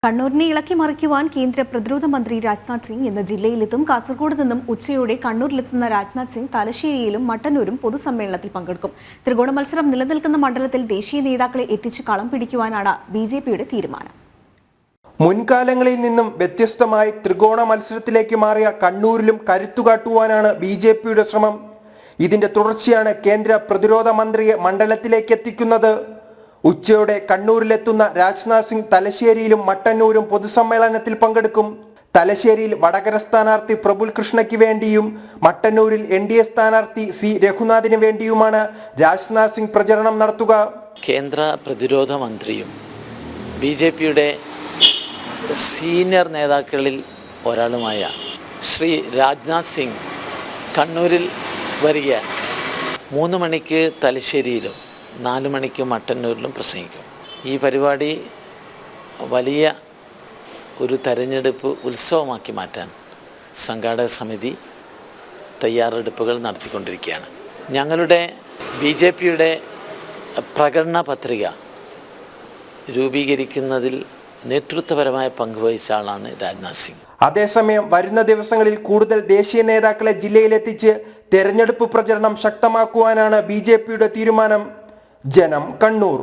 കണ്ണൂരിനെ ഇളക്കി മറിക്കുവാൻ കേന്ദ്ര പ്രതിരോധ മന്ത്രി രാജ്നാഥ് സിംഗ് ഇന്ന് ജില്ലയിലെത്തും. കാസർഗോഡ് നിന്നും ഉച്ചയോടെ കണ്ണൂരിലെത്തുന്ന രാജ്നാഥ് സിംഗ് തലശ്ശേരിയിലും മട്ടന്നൂരും പൊതുസമ്മേളനത്തിൽ പങ്കെടുക്കും. ത്രികോണ മത്സരം നിലനിൽക്കുന്ന മണ്ഡലത്തിൽ ദേശീയ നേതാക്കളെ എത്തിച്ച് കളം പിടിക്കുവാനാണ് ബിജെപിയുടെ തീരുമാനം. മുൻകാലങ്ങളിൽ നിന്നും വ്യത്യസ്തമായി ത്രികോണ മത്സരത്തിലേക്ക് മാറിയ കണ്ണൂരിലും കരുത്തുകാട്ടുവാനാണ് ബിജെപിയുടെ ശ്രമം. ഇതിന്റെ തുടർച്ചയാണ് കേന്ദ്ര പ്രതിരോധ മന്ത്രിയെ മണ്ഡലത്തിലേക്ക് എത്തിക്കുന്നത്. ഉച്ചയോടെ കണ്ണൂരിലെത്തുന്ന രാജ്നാഥ് സിംഗ് തലശ്ശേരിയിലും മട്ടന്നൂരും പൊതുസമ്മേളനത്തിൽ പങ്കെടുക്കും. തലശ്ശേരിയിൽ വടകര സ്ഥാനാർത്ഥി പ്രഫുൽ കൃഷ്ണയ്ക്ക് വേണ്ടിയും മട്ടന്നൂരിൽ NDA സ്ഥാനാർത്ഥി C രഘുനാഥിന് വേണ്ടിയുമാണ് രാജ്നാഥ് സിംഗ് പ്രചരണം നടത്തുക. കേന്ദ്ര പ്രതിരോധ മന്ത്രിയും ബിജെപിയുടെ സീനിയർ നേതാക്കളിൽ ഒരാളുമായ ശ്രീ രാജ്നാഥ് സിംഗ് കണ്ണൂരിൽ വരിക 3 മണിക്ക് തലശ്ശേരിയിലും 4 മണിക്ക് മട്ടന്നൂരിലും പ്രസംഗിക്കും. ഈ പരിപാടി വലിയ ഒരു തെരഞ്ഞെടുപ്പ് ഉത്സവമാക്കി മാറ്റാൻ സംഘാടക സമിതി തയ്യാറെടുപ്പുകൾ നടത്തിക്കൊണ്ടിരിക്കുകയാണ്. ഞങ്ങളുടെ ബിജെപിയുടെ പ്രകടന പത്രിക രൂപീകരിക്കുന്നതിൽ നേതൃത്വപരമായ പങ്കുവഹിച്ച ആളാണ് രാജ്നാഥ് സിംഗ്. അതേസമയം വരുന്ന ദിവസങ്ങളിൽ കൂടുതൽ ദേശീയ നേതാക്കളെ ജില്ലയിലെത്തിച്ച് തെരഞ്ഞെടുപ്പ് പ്രചരണം ശക്തമാക്കുവാനാണ് ബിജെപിയുടെ തീരുമാനം. ജനം, കണ്ണൂർ.